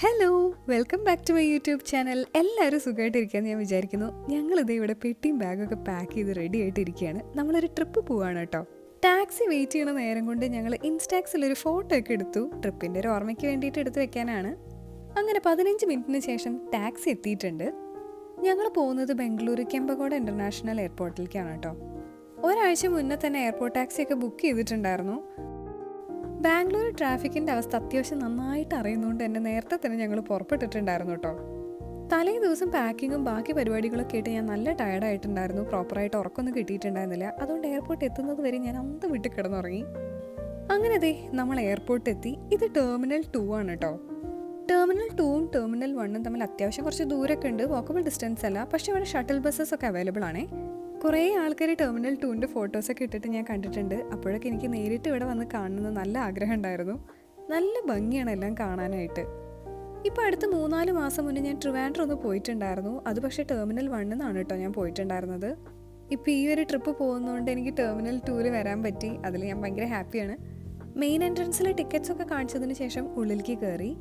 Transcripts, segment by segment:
Hello, welcome back to my YouTube channel. എല്ലാവരും സുഖമായിട്ടിരിക്കുകയെന്ന് ഞാൻ വിചാരിക്കുന്നു. ഞങ്ങളിത് ഇവിടെ പെട്ടിയും ബാഗൊക്കെ പാക്ക് ചെയ്ത് റെഡി ആയിട്ടിരിക്കുകയാണ്. നമ്മളൊരു ട്രിപ്പ് പോവാണ് കേട്ടോ. ടാക്സി വെയിറ്റ് ചെയ്യണ നേരം കൊണ്ട് ഞങ്ങൾ ഇൻസ്റ്റാക്സിലൊരു ഫോട്ടോ ഒക്കെ എടുത്തു. ട്രിപ്പിൻ്റെ ഒരു ഓർമ്മയ്ക്ക് വേണ്ടിയിട്ട് എടുത്തു വെക്കാനാണ്. അങ്ങനെ 15 മിനിറ്റിന് ശേഷം ടാക്സി എത്തിയിട്ടുണ്ട്. ഞങ്ങൾ പോകുന്നത് ബംഗളൂരു കെമ്പഗോഡ ഇൻ്റർനാഷണൽ എയർപോർട്ടിലേക്കാണ് കേട്ടോ. ഒരാഴ്ച മുന്നേ തന്നെ എയർപോർട്ട് ടാക്സിയൊക്കെ ബുക്ക് ചെയ്തിട്ടുണ്ടായിരുന്നു. ബാംഗ്ലൂർ ട്രാഫിക്കിൻ്റെ അവസ്ഥ അത്യാവശ്യം നന്നായിട്ട് അറിയുന്നതുകൊണ്ട് തന്നെ നേരത്തെ തന്നെ ഞങ്ങൾ പുറപ്പെട്ടിട്ടുണ്ടായിരുന്നു കേട്ടോ. തലേ ദിവസം പാക്കിങ്ങും ബാക്കി പരിപാടികളൊക്കെ ആയിട്ട് ഞാൻ നല്ല ടയർഡായിട്ടുണ്ടായിരുന്നു. പ്രോപ്പറായിട്ട് ഉറക്കമൊന്നും കിട്ടിയിട്ടുണ്ടായിരുന്നില്ല. അതുകൊണ്ട് എയർപോർട്ട് എത്തുന്നത് വരെ ഞാൻ അന്തം വിട്ട് കിടന്നുറങ്ങി. അങ്ങനെ ദേ നമ്മൾ എയർപോർട്ട് എത്തി. ഇത് ടെർമിനൽ 2 ആണ് കേട്ടോ. ടെർമിനൽ 2ഉം ടെർമിനൽ 1ഉം തമ്മിൽ അത്യാവശ്യം കുറച്ച് ദൂരമൊക്കെ ഉണ്ട്. വാക്കബിൾ ഡിസ്റ്റൻസ് അല്ല. പക്ഷേ ഇവിടെ ഷട്ടിൽ ബസ്സസ് ഒക്കെ അവൈലബിൾ ആണേ. കുറേ ആൾക്കാർ ടെർമിനൽ 2ൻ്റെ ഫോട്ടോസൊക്കെ ഇട്ടിട്ട് ഞാൻ കണ്ടിട്ടുണ്ട്. അപ്പോഴൊക്കെ എനിക്ക് നേരിട്ട് ഇവിടെ വന്ന് കാണുന്നത് നല്ല ആഗ്രഹം ഉണ്ടായിരുന്നു. നല്ല ഭംഗിയാണ് എല്ലാം കാണാനായിട്ട്. ഇപ്പോൾ അടുത്ത 3-4 മാസം മുന്നേ ഞാൻ ട്രിവാൻഡ്രം ഒന്ന് പോയിട്ടുണ്ടായിരുന്നു. അത് പക്ഷേ ടെർമിനൽ 1 എന്നാണ് കേട്ടോ ഞാൻ പോയിട്ടുണ്ടായിരുന്നത്. ഇപ്പോൾ ഈ ഒരു ട്രിപ്പ് പോകുന്നതുകൊണ്ട് എനിക്ക് ടെർമിനൽ 2-ൽ വരാൻ പറ്റി. അതിൽ ഞാൻ ഭയങ്കര ഹാപ്പിയാണ്. മെയിൻ എൻട്രൻസിലെ ടിക്കറ്റ്സ് ഒക്കെ കാണിച്ചതിന് ശേഷം ഉള്ളിലേക്ക് കയറി.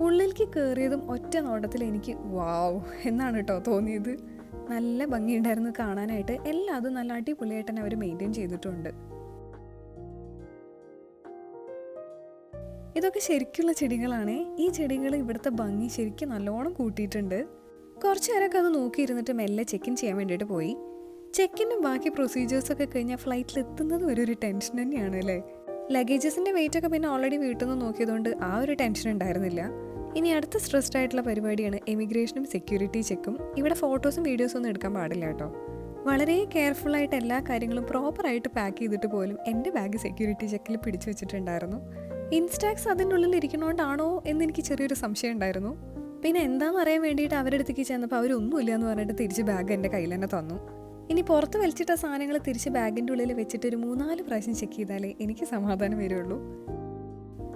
ഉള്ളിലേക്ക് കയറിയതും ഒറ്റ നോട്ടത്തിൽ എനിക്ക് വാവ് എന്നാണ് കേട്ടോ തോന്നിയത്. നല്ല ഭംഗിയുണ്ടായിരുന്നു കാണാനായിട്ട്. എല്ലാതും നല്ല അടിപൊളിയായിട്ട് തന്നെ അവർ മെയിൻറ്റെയിൻ ചെയ്തിട്ടുണ്ട്. ഇതൊക്കെ ശരിക്കുള്ള ചെടികളാണ്. ഈ ചെടികൾ ഇവിടുത്തെ ഭംഗി ശരിക്കും നല്ലോണം കൂട്ടിയിട്ടുണ്ട്. കുറച്ച് നേരമൊക്കെ അത് നോക്കിയിരുന്നിട്ട് മെല്ലെ ചെക്ക് ഇൻ ചെയ്യാൻ വേണ്ടിയിട്ട് പോയി. ചെക്കിനും ബാക്കി പ്രൊസീജിയേഴ്സൊക്കെ കഴിഞ്ഞാൽ ഫ്ലൈറ്റിൽ എത്തുന്നത് ഒരു ടെൻഷൻ തന്നെയാണ് അല്ലേ. ലഗേജസിൻ്റെ വെയിറ്റ് ഒക്കെ പിന്നെ ഓൾറെഡി വീട്ടിൽ നിന്ന് നോക്കിയതുകൊണ്ട് ആ ഒരു ടെൻഷൻ ഉണ്ടായിരുന്നില്ല. ഇനി അടുത്ത സ്ട്രെസ്ഡ് ആയിട്ടുള്ള പരിപാടിയാണ് എമിഗ്രേഷനും സെക്യൂരിറ്റി ചെക്കും. ഇവിടെ ഫോട്ടോസും വീഡിയോസും ഒന്നും എടുക്കാൻ പാടില്ല കേട്ടോ. വളരെ കെയർഫുള്ളായിട്ട് എല്ലാ കാര്യങ്ങളും പ്രോപ്പറായിട്ട് പാക്ക് ചെയ്തിട്ട് പോലും എൻ്റെ ബാഗ് സെക്യൂരിറ്റി ചെക്കിൽ പിടിച്ചു വെച്ചിട്ടുണ്ടായിരുന്നു. ഇൻസ്റ്റാക്സ് അതിൻ്റെ ഉള്ളിൽ ഇരിക്കണോണ്ടാണോ എന്ന് എനിക്ക് ചെറിയൊരു സംശയം ഉണ്ടായിരുന്നു. പിന്നെ എന്താണെന്ന് അറിയാൻ വേണ്ടിയിട്ട് അവരുടെ അടുത്തേക്ക് ചെന്നപ്പോൾ അവരൊന്നുമില്ല എന്ന് പറഞ്ഞിട്ട് തിരിച്ച് ബാഗ് എൻ്റെ കയ്യിൽ തന്നെ തന്നു. ഇനി പുറത്ത് വലിച്ചിട്ട സാധനങ്ങൾ തിരിച്ച് ബാഗിൻ്റെ ഉള്ളിൽ വെച്ചിട്ട് ഒരു 3-4 പ്രാവശ്യം ചെക്ക് ചെയ്താലേ എനിക്ക് സമാധാനം വരുള്ളൂ.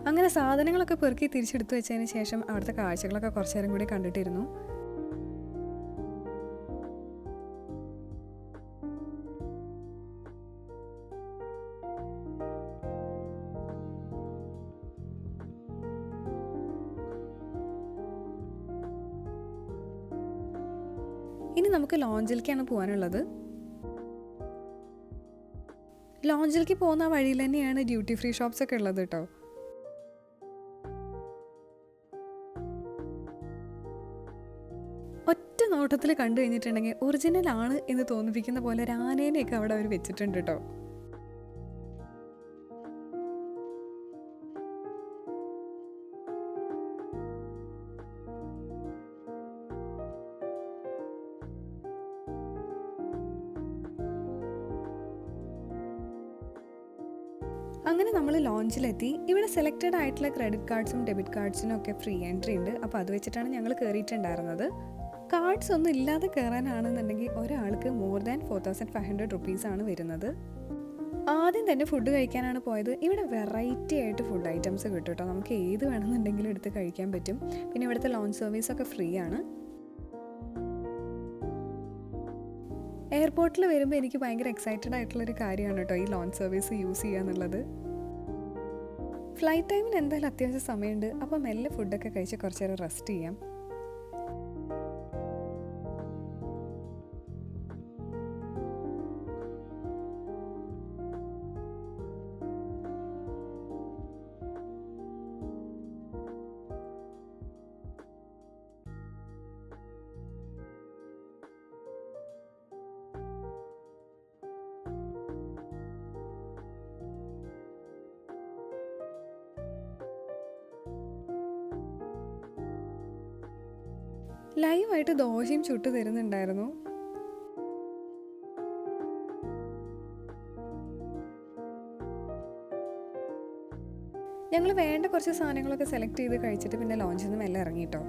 അങ്ങനെ സാധനങ്ങളൊക്കെ പെറുക്കി തിരിച്ചെടുത്തു വെച്ചതിന് ശേഷം അവിടുത്തെ കാഴ്ചകളൊക്കെ കുറച്ചു നേരം കൂടി കണ്ടിട്ടിരുന്നു. ഇനി നമുക്ക് ലോഞ്ചിലേക്കാണ് പോകാനുള്ളത്. ലോഞ്ചിലേക്ക് പോകുന്ന വഴിയിൽ തന്നെയാണ് ഡ്യൂട്ടി ഫ്രീ ഷോപ്സ് ഒക്കെ ഉള്ളത് കേട്ടോ. ഒറ്റ നോട്ടത്തിൽ കണ്ടു കഴിഞ്ഞിട്ടുണ്ടെങ്കിൽ ഒറിജിനൽ ആണ് എന്ന് തോന്നിപ്പിക്കുന്ന പോലെ ഒരു ആനേനെയൊക്കെ അവിടെ അവർ വെച്ചിട്ടുണ്ട് കേട്ടോ. അങ്ങനെ നമ്മൾ ലോഞ്ചിലെത്തി. ഇവിടെ സെലക്റ്റഡ് ആയിട്ടുള്ള ക്രെഡിറ്റ് കാർഡ്സും ഡെബിറ്റ് കാർഡ്സിനും ഒക്കെ ഫ്രീ എൻട്രി ഉണ്ട്. അപ്പോൾ അത് വെച്ചിട്ടാണ് ഞങ്ങൾ കയറിയിട്ടുണ്ടായിരുന്നത്. കാർഡ്സ് ഒന്നും ഇല്ലാതെ കയറാനാണെന്നുണ്ടെങ്കിൽ ഒരാൾക്ക് മോർ ദാൻ 4500 റുപ്പീസാണ് വരുന്നത്. ആദ്യം തന്നെ ഫുഡ് കഴിക്കാനാണ് പോയത്. ഇവിടെ വെറൈറ്റി ആയിട്ട് ഫുഡ് ഐറ്റംസ് കിട്ടും കേട്ടോ. നമുക്ക് ഏത് വേണമെന്നുണ്ടെങ്കിലും എടുത്ത് കഴിക്കാൻ പറ്റും. പിന്നെ ഇവിടുത്തെ ലോഞ്ച് സർവീസൊക്കെ ഫ്രീ ആണ്. എയർപോർട്ടിൽ വരുമ്പോൾ എനിക്ക് ഭയങ്കര എക്സൈറ്റഡ് ആയിട്ടുള്ളൊരു കാര്യമാണ് കേട്ടോ ഈ ലോഞ്ച് സർവീസ് യൂസ് ചെയ്യുക എന്നുള്ളത്. ഫ്ലൈറ്റ് ടൈമിന് എന്തായാലും അത്യാവശ്യം സമയമുണ്ട്. അപ്പോൾ മെല്ലെ ഫുഡൊക്കെ കഴിച്ച് കുറച്ച് നേരം റെസ്റ്റ് ചെയ്യാം. ലൈവായിട്ട് ദോശയും ചുട്ട് തരുന്നുണ്ടായിരുന്നു. ഞങ്ങൾ വേണ്ട കുറച്ച് സാധനങ്ങളൊക്കെ സെലക്ട് ചെയ്ത് കഴിച്ചിട്ട് പിന്നെ ലോഞ്ചിൽ നിന്ന് മെല്ലെ ഇറങ്ങിട്ടോ.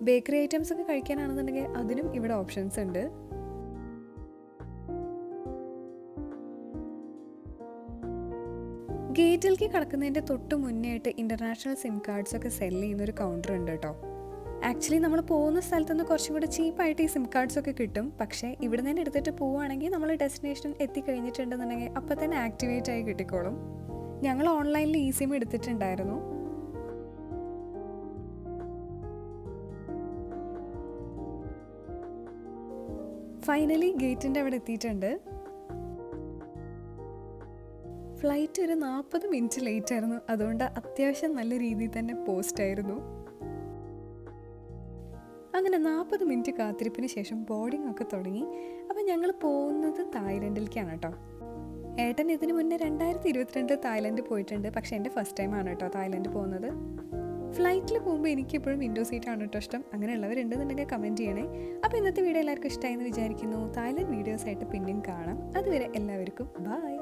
ബേക്കറി ഐറ്റംസ് ഒക്കെ കഴിക്കാനാണെന്നുണ്ടെങ്കിൽ അതിനും ഇവിടെ ഓപ്ഷൻസ് ഉണ്ട്. ഗേറ്റ് ഗേറ്റിലേക്ക് കടക്കുന്നതിൻ്റെ തൊട്ട് മുന്നേ ആയിട്ട് ഇൻ്റർനാഷണൽ സിം കാർഡ്സ് ഒക്കെ സെല് ചെയ്യുന്നൊരു കൗണ്ടർ ഉണ്ട് കേട്ടോ. ആക്ച്വലി നമ്മൾ പോകുന്ന സ്ഥലത്ത് നിന്ന് കുറച്ചും കൂടെ ചീപ്പായിട്ട് ഈ സിം കാർഡ്സ് ഒക്കെ കിട്ടും. പക്ഷേ ഇവിടെ നിന്ന് എടുത്തിട്ട് പോവുകയാണെങ്കിൽ നമ്മൾ ഡെസ്റ്റിനേഷൻ എത്തിക്കഴിഞ്ഞിട്ടുണ്ടെന്നുണ്ടെങ്കിൽ അപ്പം തന്നെ ആക്ടിവേറ്റ് ആയി കിട്ടിക്കോളും. ഞങ്ങൾ ഓൺലൈനിൽ ഈ സിം എടുത്തിട്ടുണ്ടായിരുന്നു. ഫൈനലി ഗേറ്റിൻ്റെ അവിടെ എത്തിയിട്ടുണ്ട്. ഫ്ലൈറ്റ് ഒരു 40 മിനിറ്റ് ലേറ്റ് ആയിരുന്നു. അതുകൊണ്ട് അത്യാവശ്യം നല്ല രീതിയിൽ തന്നെ പോസ്റ്റ് ആയിരുന്നു. അങ്ങനെ 40 മിനിറ്റ് കാത്തിരിപ്പിന് ശേഷം ബോർഡിംഗ് ഒക്കെ തുടങ്ങി. അപ്പം ഞങ്ങൾ പോകുന്നത് തായ്ലൻഡിലേക്കാണ് കേട്ടോ. ഏട്ടൻ ഇതിന് മുന്നേ 2022 തായ്ലൻഡ് പോയിട്ടുണ്ട്. പക്ഷേ എൻ്റെ ഫസ്റ്റ് ടൈമാണ് കേട്ടോ തായ്ലൻഡ് പോകുന്നത്. ഫ്ലൈറ്റിൽ പോകുമ്പോൾ എനിക്കെപ്പോഴും വിൻഡോ സീറ്റാണ് കേട്ടോ ഇഷ്ടം. അങ്ങനെയുള്ളവരുണ്ടെന്നുണ്ടെങ്കിൽ കമൻറ്റ് ചെയ്യണേ. അപ്പോൾ ഇന്നത്തെ വീഡിയോ എല്ലാവർക്കും ഇഷ്ടമായി എന്ന് വിചാരിക്കുന്നു. തായ്ലൻഡ് വീഡിയോസായിട്ട് പിന്നെയും കാണാം. അതുവരെ എല്ലാവർക്കും ബൈ.